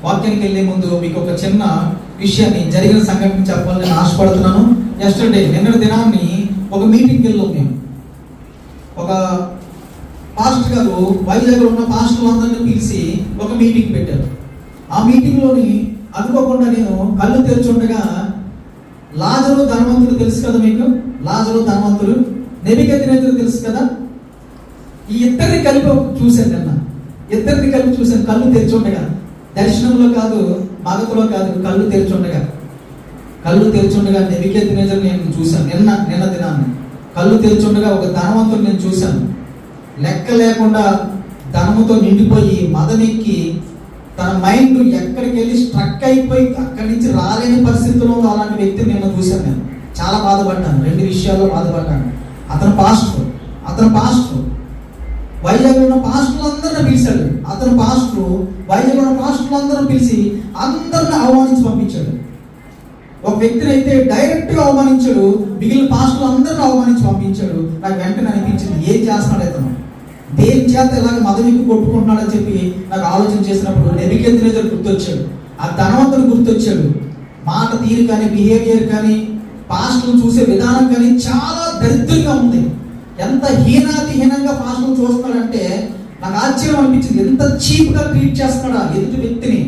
వాక్యానికి వెళ్ళే ముందు మీకు ఒక చిన్న విషయాన్ని, జరిగిన సంఘటన చెప్పాలని నేను ఆశపడుతున్నాను. ఎస్టర్డే, నిన్నటి దినాన్ని ఒక మీటింగ్కి వెళ్ళాం మేము. ఒక పాస్టర్ గారు వైజాగ్లో ఉన్న పాస్టర్లందరినీ పిలిచి ఒక మీటింగ్ పెట్టారు. ఆ మీటింగ్లోని అనుకోకుండా నేను కళ్ళు తెరుచుండగా లాజరు ధనవంతుడు తెలుసు కదా మీకు, లాజరు ధనవంతుడు, నెబుకద్నెజరు తెలుసు కదా, ఈ ఇద్దరిని కలిపి చూశాను. నిన్న ఇద్దరిని కలిపి చూశాను కళ్ళు తెరుచుండగా. దర్శనంలో కాదు, మగతలో కాదు, కళ్ళు తెరుచుండగా నెబుకద్నెజరు నేను చూశాను. నిన్న దినాన్ని కళ్ళు తెరుచుండగా ఒక ధనవంతుడు నేను చూశాను. లెక్క లేకుండా ధనముతో నిండిపోయి మదనెక్కి తన మైండ్ ఎక్కడికి వెళ్ళి స్ట్రక్ అయిపోయి అక్కడి నుంచి రాలేని పరిస్థితుల్లో అలాంటి వ్యక్తిని నేను చూశాను. నేను చాలా బాధపడ్డాను. 2 విషయాల్లో బాధపడ్డాను. అతను పాస్టర్ వైజాగ్లో ఉన్న పాస్టర్లందరినీ పిలిచాడు. వైజాగ్లో ఉన్న పాస్టర్లందరూ పిలిచి అందరిని అవమానించి పంపించాడు. ఒక వ్యక్తిని అయితే డైరెక్ట్గా అవమానించాడు, మిగిలిన పాస్టర్లందరిని అవమానించి పంపించాడు. నాకు వెంటనే అనిపించింది, ఏం చేస్తున్నాడు ఇతను, దేని చేత ఇలాగ మదవికి కొట్టుకుంటున్నాడని చెప్పి నాకు ఆలోచన చేసినప్పుడు నెబుకద్నెజరు గుర్తొచ్చాడు, ఆ ధనవంతుడు గుర్తొచ్చాడు. మాట తీరు కానీ, బిహేవియర్ కానీ, పాస్టర్లు చూసే విధానం కానీ చాలా దరిద్రంగా ఉంది. ఎంత హీనంగా పాస్టర్లు చూస్తున్నాడంటే నాకు ఆశ్చర్యం అనిపించింది. ఎంత చీప్గా ట్రీట్ చేస్తున్నాడా ఎదుటి వ్యక్తిని,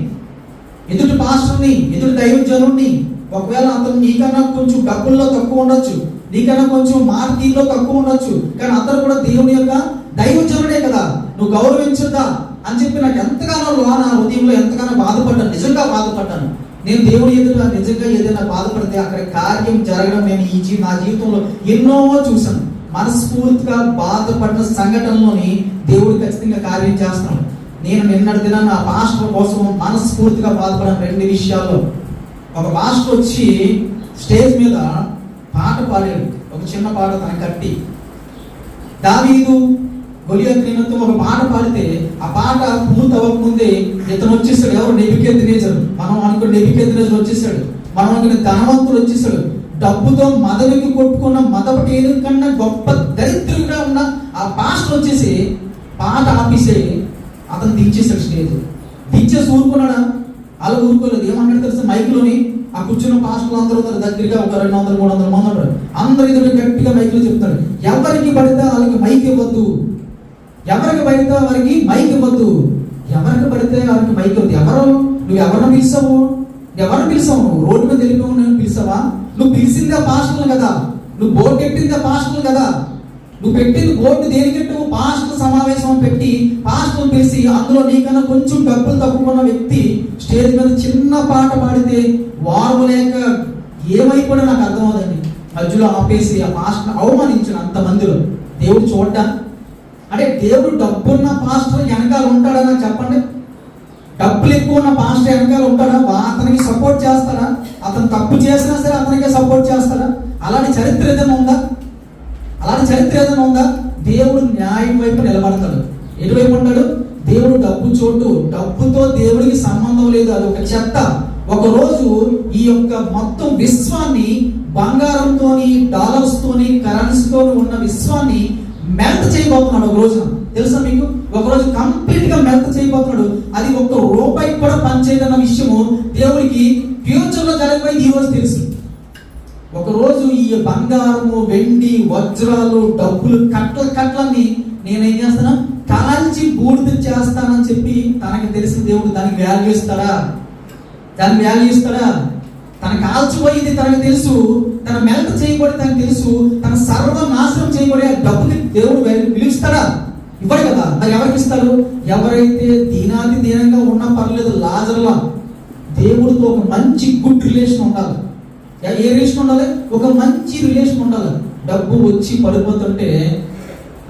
ఎదుటి పాస్టర్ని, ఎదుటి దైవజనుడిని. ఒకవేళ అతను నీకన్నా కొంచెం డబ్బుల్లో తక్కువ ఉండొచ్చు, నీకన్నా కొంచెం మాట తీరులో తక్కువ ఉండొచ్చు, కానీ అతను కూడా దేవుని యొక్క దైవజనుడే కదా, నువ్వు గౌరవించుద్దా అని చెప్పి నాకు ఎంతగానో నా హృదయంలో ఎంతగానో బాధపడ్డాను. నిజంగా బాధపడ్డాను. నేను దేవుని ఎదుట నిజంగా ఏదైనా బాధపడితే అక్కడ కార్యం జరగడం నేను నా జీవితంలో ఎన్నో చూశాను. మనస్ఫూర్తిగా బాధపడిన సంఘటనలోని దేవుడు ఖచ్చితంగా కార్యం చేస్తాను. నేను నిన్నటి దినాన్ని ఆ పాస్టర్ కోసం మనస్ఫూర్తిగా బాధపడిన 2 విషయాల్లో. ఒక పాస్టర్ వచ్చి స్టేజ్ మీద పాట పాడాడు, ఒక చిన్న పాట తన కట్టి. దావీదు గొలియాతు ఒక పాట పాడితే ఆ పాట పూర్తి అవ్వకముందే ఇతను వచ్చేసాడు. ఎవరు? నెబుకద్నెజరు. మనం అనుకున్న నెబుకద్నెజరు వచ్చేసాడు. మనం అనుకున్న ధనవంతుడు వచ్చేసాడు. డబ్బుతో మదవికి కొట్టుకున్న మదపటేరు కన్నా గొప్ప దరిద్రుడిగా ఉన్న ఆ పాస్టర్ వచ్చేసి పాట ఆపేసి అతను దించేశాడు. స్టేజ్ దించేసి ఊరుకున్నాడా? అలా ఊరుకోలేదు. ఏమన్నాడు తెలుసా? మైకులోని ఆ కూర్చున్న పాస్టర్లు అందరూ దగ్గరగా ఒక 200-300 మంది ఉంటారు. అందరు ఎదురు గట్టిగా మైకులో చెప్తారు, ఎవరికి పడితే వాళ్ళకి మైక్ ఇవ్వద్దు, ఎవరికి పడితే వారికి మైక్ ఇవ్వద్దు, ఎవరికి పడితే వారికి మైక్ ఇవ్వద్దు. నువ్వు ఎవరిని పిలిచావు? నువ్వు రోడ్డు మీద వెళ్ళిపోవు, నేను పిలిచావా? నువ్వు పిలిచిందే పాస్టర్లు కదా, నువ్వు బోర్డు పెట్టిందే పాస్టర్లు కదా, నువ్వు పెట్టింది బోర్డు దేనికంటే పాస్టర్ల సమావేశం పెట్టి పాస్టర్లు పిలిచి అందులో నీకన్నా కొంచెం డబ్బులు తక్కువ వ్యక్తి స్టేజ్ మీద చిన్న పాట పాడితే వారు లేక ఏమైపోయినా నాకు అర్థమవుతుంది. మధ్యలో ఆపేసి ఆ పాస్టర్ అవమానించిన అంతమందిలో దేవుడు చూడ్డా? అంటే దేవుడు డబ్బున్న పాస్టర్ వెనకాల ఉంటాడా? నాకు చెప్పండి. డబ్బులు ఎక్కువ ఉన్న పాస్టర్ వెనకాల ఉంటాడా? అతనికి సపోర్ట్ చేస్తాడా? అతను తప్పు చేసినా సరే అతనికే సపోర్ట్ చేస్తాడా? అలాంటి చరిత్ర ఏదైనా ఉందా? దేవుడు న్యాయం వైపు నిలబడతాడు. ఎటువైపు ఉంటాడు? దేవుడు డబ్బు చోటు, డబ్బుతో దేవుడికి సంబంధం లేదు, అది ఒక చెత్త. ఒకరోజు ఈ యొక్క మొత్తం విశ్వాన్ని బంగారంతోని, డాలర్స్ తోని, కరెన్సీతోని ఉన్న విశ్వాన్ని మెల్ట్ చేయబోతున్నాడు ఒక రోజున. తెలుసా మీకు? ఒకరోజు కంప్లీట్ గా మెల్ట్ చేయబోతున్నాడు. అది ₹1 కూడా పనిచేయదన్న విషయము దేవుడికి ఫ్యూచర్ లో జరగబోయేది ఈ రోజు తెలుసు. ఒకరోజు ఈ బంగారము, వెండి, వజ్రాలు, డబ్బులు కట్లన్నీ నేనేం చేస్తాను, కాల్చి బూడిద చేస్తానని చెప్పి తనకి తెలిసిన దేవుడు దానికి వాల్యూ ఇస్తాడా? తన కాల్చిపోయింది తనకు తెలుసు, తన మెల్ట్ చేయబడి తనకు తెలుసు, తన సర్వనాశనం చేయబడి ఆ డబ్బుని దేవుడు పిలుస్తాడా? ఇవ్వడు కదా. మరి ఎవరికి ఇస్తారు? ఎవరైతే దీనంగా ఉన్నా పర్లేదు, లాజర్లా దేవుడితో ఒక మంచి గుడ్ రిలేషన్ ఉండాలి. ఏ రిలేషన్ ఉండాలి? ఒక మంచి రిలేషన్ ఉండాలి. డబ్బు వచ్చి పడిపోతుంటే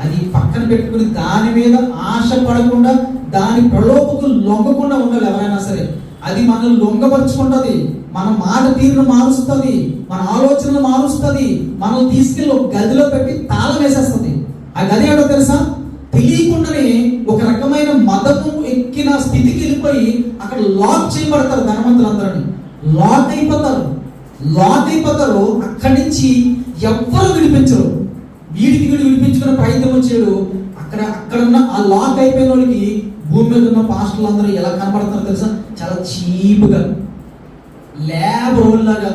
అది పక్కన పెట్టుకుని దాని మీద ఆశ పడకుండా, దాని ప్రలోభకు లొంగకుండా ఉండాలి ఎవరైనా సరే. అది మనల్ని లొంగపరుచుకుంటుంది, మన మాట తీరును మారుస్తుంది, మన ఆలోచనలు మారుస్తుంది, మనల్ని తీసుకెళ్ళి ఒక గదిలో పెట్టి తాళం వేసేస్తుంది. ఆ గది ఏడో తెలుసా? తెలియకుండానే ఒక రకమైన మదము ఎక్కిన స్థితికి వెళ్ళిపోయి అక్కడ లాక్ చేయబడతారు. ధనవంతులందరినీ లాక్ అయిపోతారు. అక్కడి నుంచి ఎవ్వరు విడిపించరు. వీడికి విడిపించుకునే ప్రయత్నం వచ్చాడు. అక్కడ ఉన్న ఆ లాక్ అయిపోయిన వాళ్ళకి భూమి మీద ఉన్న పాస్టర్లు అందరూ ఎలా కనబడతారో తెలుసా? చాలా చాలా చీప్గా ల్యాబ్ రోల్లాగా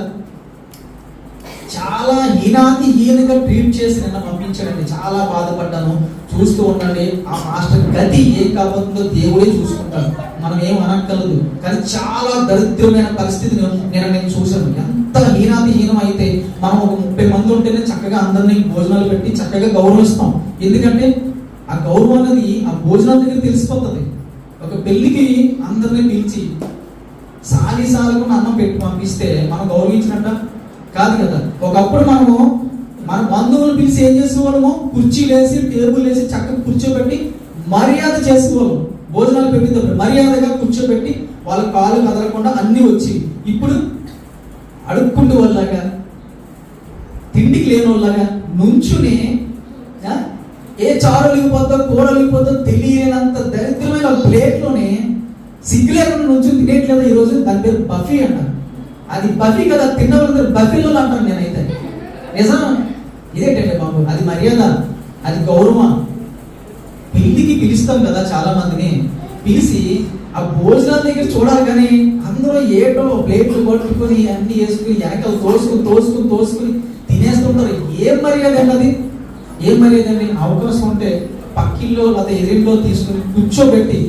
చాలా హీనంగా ట్రీట్ చేసి నిన్న పంపించాడండి. చాలా బాధపడ్డాను. చూస్తూ ఉండండి, ఆ మాస్టర్ గతి ఏం కాబోతుందో దేవుడే చూసుకుంటాడు, మనం ఏం అనక్కర్లేదు. కానీ చాలా దరిద్రమైన పరిస్థితిని నేను చూశాను. ఎంత హీనం అయితే మనం ఒక 30 మంది ఉంటేనే చక్కగా అందరినీ భోజనాలు పెట్టి చక్కగా గౌరవిస్తాం. ఎందుకంటే ఆ గౌరవం అనేది ఆ భోజనాల దగ్గర తెలిసిపోతుంది. ఒక పెళ్లికి అందరినీ పిలిచి సాలిసాలకు అన్నం పెట్టి పంపిస్తే మనం గౌరవించినట్ట కాదు కదా. ఒకప్పుడు మన బంధువులు పిలిచి ఏం చేసేవాళ్ళము, కుర్చీలు వేసి టేబుల్ వేసి చక్కగా కూర్చోబెట్టి మర్యాద చేసేవాళ్ళం. భోజనాలు పెట్టినప్పుడు మర్యాదగా కూర్చోబెట్టి వాళ్ళ కాలు కదలకుండా అన్ని వచ్చి, ఇప్పుడు అడుక్కుంటూ వాళ్ళగా తిండికి లేని వాళ్ళగా నుంచుని ఏ చారు లేకపోతే కూర లేకపోతే తెలియనంత దరిద్రమైన ప్లేట్లోనే సిగ్గు లేకుండా నుంచుని తినేట్లేదా ఈరోజు. దాని పేరు బఫీ అంటారు. అది బఫీ కదా, తిన్నవాళ్ళందరూ బఫీలో అంటారు. నేనైతే నిజం ఇదేంటంటే బాబు, అది మర్యాద, అది గౌరవం. పెళ్లికి పిలుస్తాం కదా చాలా మందిని, పిలిచి ఆ భోజనాల దగ్గర చూడాలి. కానీ అందరూ ఏటో ప్లేట్లు పట్టుకుని అన్ని వేసుకుని వెనకాల తోసుకుని తినేస్తుంటారు. ఏం మర్యాద అన్నది, ఏం మర్యాద అండి. అవకాశం ఉంటే పక్కిల్లో లేదా ఎదురింట్లో తీసుకుని కూర్చోబెట్టి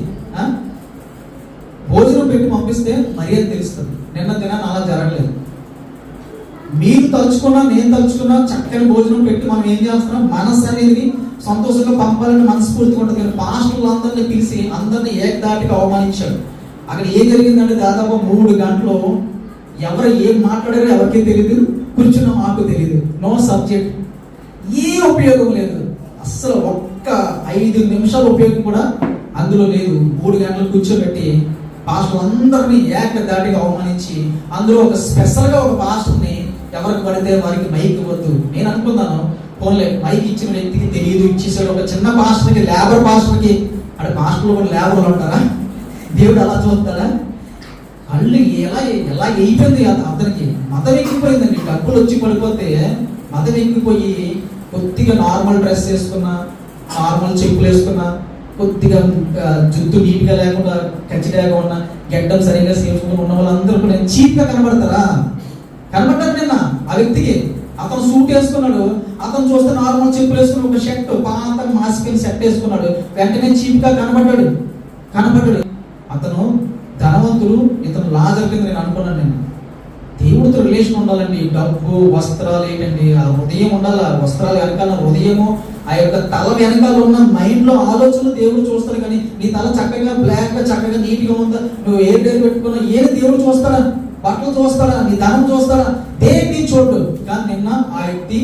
భోజనం పెట్టి పంపిస్తే మర్యాద తెలుస్తుంది. నిన్న దినాన్ని అలా జరగలేదు. మీరు తలుచుకున్నా నేను తలుచుకున్నా చక్కని భోజనం పెట్టి మనం ఏం చేస్తున్నాం, మనసు అనేది సంతోషంగా పంపాలని మనస్ఫూర్తిగా ఉంటుంది. కానీ పాస్టర్లు అందరినీ పిలిచి అందరినీ ఏకదాటిగా అవమానించాడు. అక్కడ ఏం జరిగిందంటే దాదాపు 3 గంటలు ఎవరు ఏం మాట్లాడారో ఎవరికీ తెలియదు, కూర్చున్న మాకు తెలియదు. నో సబ్జెక్ట్, ఏ ఉపయోగం లేదు అస్సలు. ఒక్క 5 నిమిషాల ఉపయోగం కూడా అందులో లేదు. 3 గంటలు కూర్చోబెట్టి పాస్టర్ అందరినీ ఏకదాటిగా అవమానించి, అందులో ఒక స్పెషల్గా ఒక పాస్టర్ని ఎవరికి పడితే వారికి మైక్ వద్దు. నేను అనుకున్నాను, పోన్లే మైక్ ఇచ్చిన వ్యక్తికి తెలియదు, ఇచ్చేసాడు. ఒక చిన్న పాస్టర్కి, లేబర్ పాస్టర్కి, అక్కడ పాస్టర్లు కూడా లేబర్లు అంటారా, దేవుడు అలా చూస్తాడా? కళ్ళు ఎలా అయిపోయింది అతనికి. మతం ఎక్కిపోయిందండి. డబ్బులు వచ్చి పడిపోతే మతం ఎక్కిపోయి కొద్దిగా నార్మల్ డ్రెస్ వేసుకున్నా, నార్మల్ చెప్పులు వేసుకున్నా, కొద్దిగా జుట్టు నీట్గా లేకుండా ఖచ్చితంగా ఉన్న, గెడ్డం సరిగ్గా సేఫ్గా ఉన్న వాళ్ళందరూ కూడా చీప్గా కనబడతారా? కనబడ్డారు. నిన్న ఆ వ్యక్తికి అతను సూట్ వేసుకున్నాడు, అతను చూస్తే నార్మల్ చెప్పులు వేసుకుని ఒక షర్ట్ పాత మాసిపోయిన షర్ట్ వేసుకున్నాడు, వెంటనే చీప్గా కనబడ్డాడు. అతను ధనవంతుడు, ఇతను లాజర్ కింద నేను అనుకున్నాను. నేను దేవుడితో రిలేషన్ ఉండాలండి. డబ్బు వస్త్రాలు ఏంటండి, ఆ హృదయం ఉండాలి. ఆ వస్త్రాలు వెనకాల హృదయము, ఆ యొక్క తల వెనకాల ఉన్న మైండ్ లో ఆలోచనలు దేవుడు చూస్తాడు. కానీ నీ తల చక్కగా బ్లాక్ గా చక్కగా నీట్ గా ఉందా, నువ్వు ఏ డేర్ పెట్టుకున్నా ఏది దేవుడు చూస్తాడా? బట్టలు చూస్తాడా? నీ ధనం చూస్తాడా? దేన్ని చూడు. కానీ నిన్న ఆ వ్యక్తి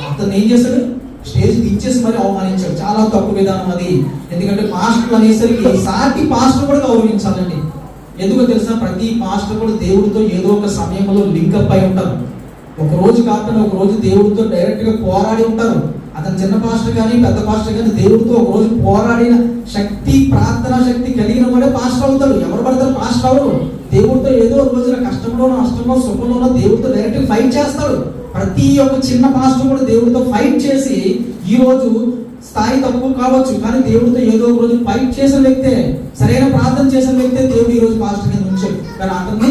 అతను ఏం చేశాడు, స్టేజ్ దించేసి మరి అవమానించాడు. చాలా తప్పు విధానం అది. ఎందుకంటే పాస్టర్ అనేసరికి సాటి పాస్టర్ కూడా గౌరవించాలండి. ఎందుకో తెలుసా, ప్రతి పాస్టర్ కూడా దేవుడితో ఏదో ఒక సమయంలో లింకప్ అయి ఉంటారు. ఒక రోజు కాకుండా ఒక రోజు దేవుడితో డైరెక్ట్ గా పోరాడి ఉంటారు. అతను చిన్న పాస్టర్ కానీ పెద్ద పాస్టర్ కానీ దేవుడితో ఒక రోజు పోరాడిన శక్తి, ప్రార్థనా శక్తి కలిగిన వాడే పాస్టర్ అవుతాడు. ఎవరు పడతారు పాస్టర్ అవరు. దేవుడితో ఏదో ఒక రోజున కష్టంలోనో నష్టంలో సుఖంలోనో దేవుడితో డైరెక్ట్ ఫైట్ చేస్తాడు. ప్రతి ఒక్క చిన్న పాస్టర్ కూడా దేవుడితో ఫైట్ చేసి, ఈ రోజు స్థాయి తక్కువ కావచ్చు కానీ దేవుడితో ఏదో ఒక రోజు ఫైట్ చేసిన వ్యక్తే, సరైన ప్రార్థన చేసిన వ్యక్తే దేవుడు ఈ రోజు పాస్టర్ కింద ఉంచాడు. కానీ అతన్ని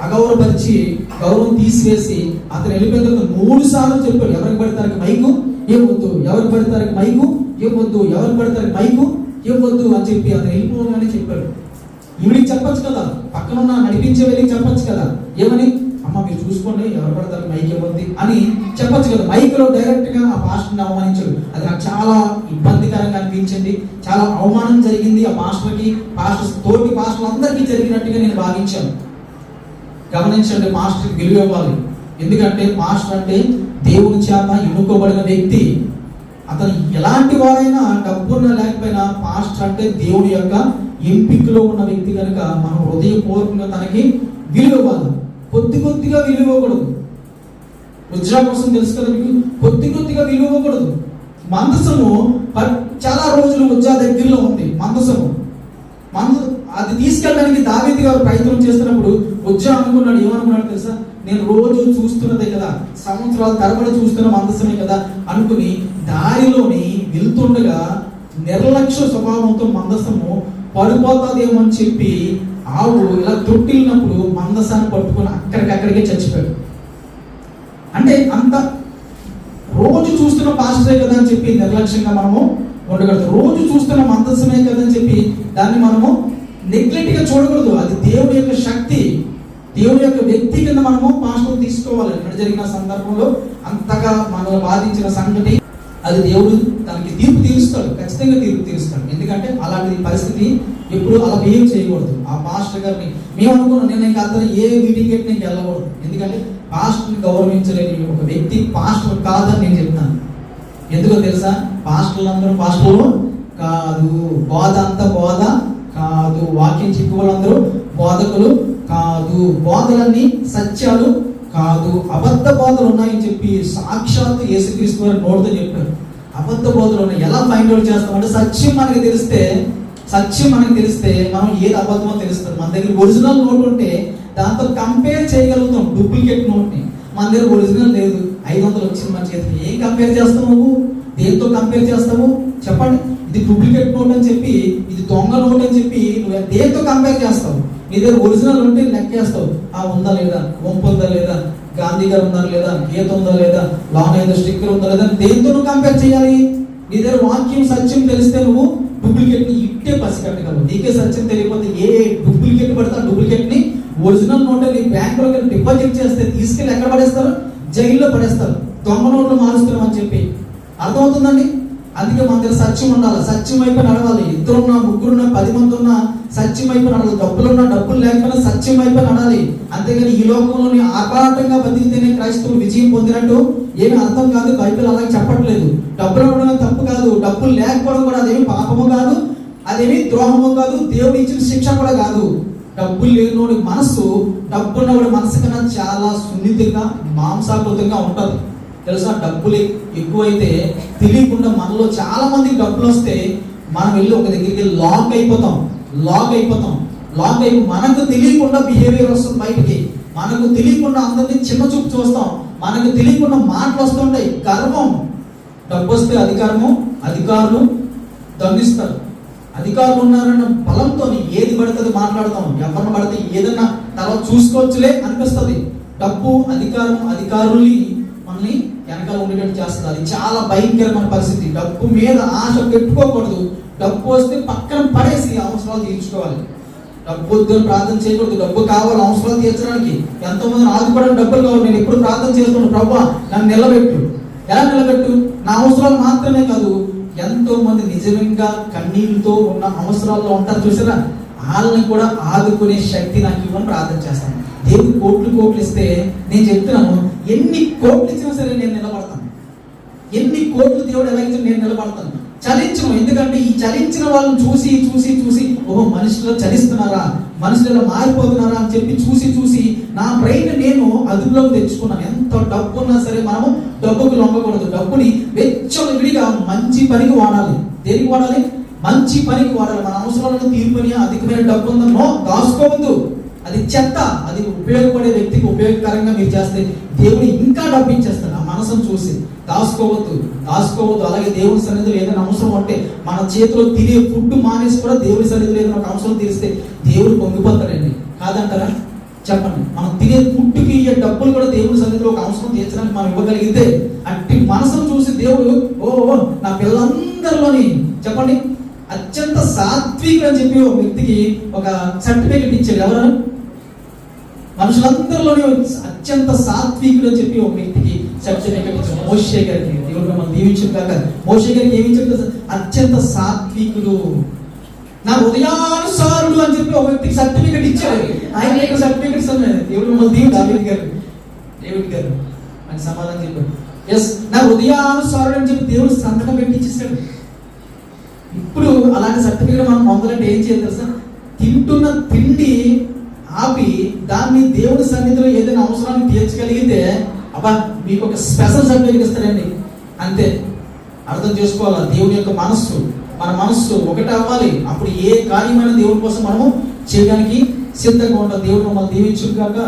అగౌరవపరిచి గౌరవం తీసివేసి అతను వెళ్ళిపోయిన తర్వాత 3 సార్లు చెప్పాడు, ఎవరికి పడతారు మైకు ఇవ్వద్దు, ఎవరికి పడతారు మైకు ఇవ్వద్దు, ఎవరికి పడతారు మైకు ఇవ్వద్దు అని చెప్పి అతను వెళ్ళిపోగానే చెప్పాడు. ఈవిడికి చెప్పచ్చు కదా, పక్కనున్న నడిపించే వెళ్ళి చెప్పచ్చు కదా, ఏమని, అమ్మ మీరు చూసుకోండి ఎవరు పడతారు మైక్ ఇవ్వద్ది అని చెప్పచ్చు కదా. మైక్ లో డైరెక్ట్ గా ఆ పాస్టర్ని అవమానించాడు. అది నాకు చాలా ఇబ్బందికరంగా అనిపించింది. చాలా అవమానం జరిగింది ఆ పాస్టర్కి, తోటి పాస్టర్లు అందరికీ జరిగినట్టుగా నేను భావించాను. గమనించండి, పాస్టర్కి విలువ ఇవ్వాలి. ఎందుకంటే పాస్టర్ అంటే దేవుని చేత ఎన్నుకోబడిన వ్యక్తి. అతను ఎలాంటి వారైనా, డబ్బున్న లేకపోయినా, పాస్టర్ అంటే దేవుడి యొక్క ఎంపికలో ఉన్న వ్యక్తి కనుక మనం హృదయపూర్వకంగా తనకి విలువ ఇవ్వాలి. కొద్దిగా విలువ ఇవ్వకూడదు. ఉద్యోగం కోసం తెలుసు కదా మీకు, కొద్దిగా విలువ ఇవ్వకూడదు. మందసము చాలా రోజులు ఉజ్జా దగ్గరలో ఉంది. మందసము అది తీసుకెళ్ళడానికి దావీదు గారు ప్రయత్నం చేస్తున్నప్పుడు ఉజ్జా అనుకున్నాడు, ఏమనుకున్నాడు తెలుసా, నేను రోజు చూస్తున్నదే కదా, సంవత్సరాల తరబడి చూస్తున్న మందసమే కదా అనుకుని దారిలోని వెళ్తుండగా నిర్లక్ష్య స్వభావంతో మందసము పడిపోతాదేమో అని చెప్పి ఆవు ఇలా తొట్టిల్లినప్పుడు మందసాన్ని పట్టుకుని అక్కడికక్కడికే చచ్చిపోయాడు. అంటే అంత రోజు చూస్తున్న పాస్టరే కదా అని చెప్పి నిర్లక్ష్యంగా మనము ఉండకూడదు. రోజు చూస్తున్న మందసమే కదా అని చెప్పి దాన్ని మనము నెగ్లెక్ట్ గా చూడకూడదు. అది దేవుడి యొక్క శక్తి, దేవుడి యొక్క వ్యక్తి కింద మనము పాస్టర్ తీసుకోవాలి. ఇక్కడ జరిగిన సందర్భంలో అంతగా మనల్ని బాధించిన సంగతి, అది దేవుడు తనకి తీర్పు తీరుస్తాడు, ఖచ్చితంగా తీర్పు తీరుస్తాడు. ఎందుకంటే అలాంటి పరిస్థితి ఎప్పుడు అలా బిహేవ్ చేయకూడదు. ఆ పాస్టర్ గారిని మేము అనుకున్నాం, నేను ఇంకా అతను ఏ మీటింగ్ పెట్టి నేను వెళ్ళకూడదు, ఎందుకంటే పాస్టర్ని గౌరవించలేని ఒక వ్యక్తి పాస్టర్ కాదని నేను చెప్తాను. ఎందుకో తెలుసా? పాస్టర్లు అందరూ పాస్టర్లు కాదు, బోధ అంతా బోధ కాదు, వాక్యం చెప్పే వాళ్ళందరూ బోధకులు కాదు, బోధలన్నీ సత్యాలు కాదు, అబద్ధ బోధలు ఉన్నాయని చెప్పి సాక్షాత్తు యేసుక్రీస్తు వారు నోటితో చెప్పారు. అబద్ధ బోధలు ఉన్నాయి. ఎలా ఫైండ్ అవుట్ చేస్తామంటే సత్యం మనకి తెలిస్తే మనం ఏది అబద్ధమో తెలుస్తుంది. మన దగ్గర ఒరిజినల్ నోట్ ఉంటే దాంతో కంపేర్ చేయగలుగుతాం డూప్లికేట్ నోట్ని. మన దగ్గర ఒరిజినల్ లేదు, 500 వచ్చింది మన చేతికి, ఏం కంపేర్ చేస్తావు నువ్వు? దేంతో కంపేర్ చేస్తావు చెప్పండి? ఇది డూప్లికేట్ నోట్ అని చెప్పి, ఇది దొంగ నోట్ అని చెప్పి నువ్వు దేంతో కంపేర్ చేస్తావు? నీ దగ్గర ఒరిజినల్ ఉంటే లెక్కేస్తావు, ఆ ఉందా లేదా, వంపు ఉందా లేదా, గాంధీ గారు ఉన్నారు లేదా, గీత ఉందా లేదా, లాంగ్ ఏదో స్టిక్కర్ ఉందా లేదా, దేంతో నువ్వు కంపేర్ చేయాలి? నీ దగ్గర వాక్యం సత్యం తెలిస్తే నువ్వు డూప్లికేట్ ని ఇట్టే పసిగట్టగలవు. నీకే సత్యం తెలియకపోతే ఏ డూప్లికేట్ పడతా డూప్లికేట్ ని ఒరిజినల్ నోట్ నీ బ్యాంకులో డిపాజిట్ చేస్తే తీసుకెళ్ళి ఎక్కడ పడేస్తారు? జైల్లో పడేస్తారు. దొంగ నోట్లు మారుస్తున్నాం అని చెప్పి. అర్థమవుతుందండి? అందుకే మన దగ్గర సత్యం ఉండాలి, సత్యం వైపు నడవాలి. 2 ముగ్గురున్నా 10 మంది ఉన్నా సత్యం వైపు నడవాలి. డబ్బులున్నా డబ్బులు లేకపోయినా సత్యం వైపు నడాలి. అంతేగాని ఈ లోకంలోని ఆపాటంగా బతికితేనే క్రైస్తవులు విజయం పొందినట్టు ఏమి అర్థం కాదు. బైబిల్ అలాగే చెప్పట్లేదు. డబ్బులు ఉండడం తప్పు కాదు, డబ్బులు లేకపోవడం కూడా అదేమి పాపము కాదు, అదేమి ద్రోహము కాదు, దేవుడు ఇచ్చిన శిక్ష కూడా కాదు. డబ్బులు లేనివాడి మనసు డబ్బున్నవాడి మనసు కన్నా చాలా సున్నితంగా మాంసాకృతంగా ఉంటుంది. తెలుసా? డబ్బులు ఎక్కువైతే తెలియకుండా మనలో చాలా మందికి డబ్బులు వస్తే మనం వెళ్ళి ఒక దగ్గరికి లాక్ అయిపోతాం. మనకు తెలియకుండా బిహేవియర్ వస్తుంది బయటికి, మనకు తెలియకుండా అందరినీ చిన్న చూపు చూస్తాం, మనకు తెలియకుండా మాటలు వస్తుంటాయి. గర్వం. డబ్బు వస్తే అధికారులు దండిస్తారు. అధికారులు ఉన్నారన్న బలంతో ఏది పడుతుంది మాట్లాడతాం. ఎవరిని పడితే ఏదన్నా తర్వాత చూసుకోవచ్చులే అనిపిస్తుంది. డబ్బు అధికారుల్ని మనల్ని వెనకాల ఉండేటట్టు చేస్తుంది. అది చాలా భయంకరమైన పరిస్థితి. డబ్బు మీద ఆశ పెట్టుకోకూడదు. డబ్బు వస్తే పక్కన పడేసి అవసరాలు తీర్చుకోవాలి. డబ్బు వద్దని ప్రార్థన చేయకూడదు. డబ్బు కావాలి అవసరాలు తీర్చడానికి. ఎంతో మంది ఆదుకోవడానికి డబ్బులు కావాలి. నేను ఎప్పుడు ప్రార్థన చేస్తున్నాను, ప్రభువా నన్ను నిలబెట్టు. ఎలా నిలబెట్టు? నా అవసరాలు మాత్రమే కాదు, ఎంతో మంది నిజంగా కన్నీళ్ళతో ఉన్న అవసరాల్లో ఉంటారు చూసారా, వాళ్ళని కూడా ఆదుకునే శక్తి నాకు ఇవ్వని ప్రార్థన చేస్తాను. దేవుడు కోట్లు ఇస్తే నేను చెప్తున్నాను, ఎన్ని కోట్లు ఇచ్చినా సరే నేను నిలబడతాను. ఎన్ని కోట్లు దేవుడు ఎలా ఇచ్చినా నేను నిలబడతాను, చలించను. ఎందుకంటే ఈ చలించిన వాళ్ళని చూసి ఓహో మనుషులు చలిస్తున్నారా, మనుషులు మారిపోతున్నారా అని చెప్పి చూసి నా బ్రెయిన్ నేను అదుపులోకి తెచ్చుకున్నాను. ఎంత డబ్బు ఉన్నా సరే మనము డబ్బుకు లొంగకూడదు. డబ్బుని విడిగా మంచి పనికి వాడాలి. దేనికి వాడాలి? మంచి పనికి వాడాలి. మన అవసరాలను తీర్పుని అధికమైన డబ్బు ఉందనో దాచుకోవద్దు. అది చెత్త. అది ఉపయోగపడే వ్యక్తికి ఉపయోగకరంగా మీరు చేస్తే దేవుడు ఇంకా డబ్బు ఇచ్చేస్తాడు. ఆ మనసును చూసి దాచుకోవద్దు. అలాగే దేవుని సన్నిధిలో ఏదైనా అవసరం ఉంటే మన చేతిలో తినే ఫుడ్ మానేసి కూడా దేవుని సన్నిధిలో ఏదైనా ఒక అవసరం తీరిస్తే దేవుడు పొంగిపోతాడండి. కాదంటారా? చెప్పండి. మనం తినే ఫుడ్కి ఇయ్యే డబ్బులు కూడా దేవుని సన్నిధిలో ఒక అవసరం తీర్చడానికి మనం ఇవ్వగలిగితే అట్టి మనసును చూసి దేవుడు నా పిల్లలందరిలోని చెప్పండి అత్యంత సాత్వికుడు అని చెప్పి ఒక వ్యక్తికి ఒక సర్టిఫికెట్ ఇచ్చాడు. ఎవరు? మనుషులందరిలోనే అత్యంత సాత్వికుడు అని చెప్పి ఒక వ్యక్తికి సర్టిఫికెట్ ఇచ్చాడు. మోషే గారికి. దేవుడు మనం దీవించిన కాక మోషే గారికి ఏమి ఇచ్చాడు? అత్యంత సాత్వికుడు, నా హృదయానుసారుడు అని చెప్పి ఒక వ్యక్తికి సర్టిఫికెట్ ఇచ్చాడు. ఆయన సర్టిఫికెట్స్ ఉన్నాయి. దేవుడు మనం డేవిడ్ గారు అని సమాధానం చెప్పాడు. ఎస్, నా హృదయానుసారుడు అని చెప్పి దేవుడు సంతకం పెట్టించేసాడు. ఇప్పుడు అలాంటి సర్టిఫికెట్ మనం పొందాలంటే ఏం చేయాలి తెలుసా? తింటున్న తిండి ఆపి దాన్ని దేవుని సన్నిధిలో ఏదైనా అవసరాన్ని తీర్చగలిగితే అబ్బా మీకు ఒక స్పెషల్ సర్టిఫికెట్ ఇస్తారండి. అంతే. అర్థం చేసుకోవాలా? దేవుని యొక్క మన మనస్సు ఒకటి అవ్వాలి. అప్పుడు ఏ కార్యమైన దేవుని కోసం మనము చేయడానికి సిద్ధంగా ఉంటాం. దేవుడు మమ్మల్ని దీవించుగాక.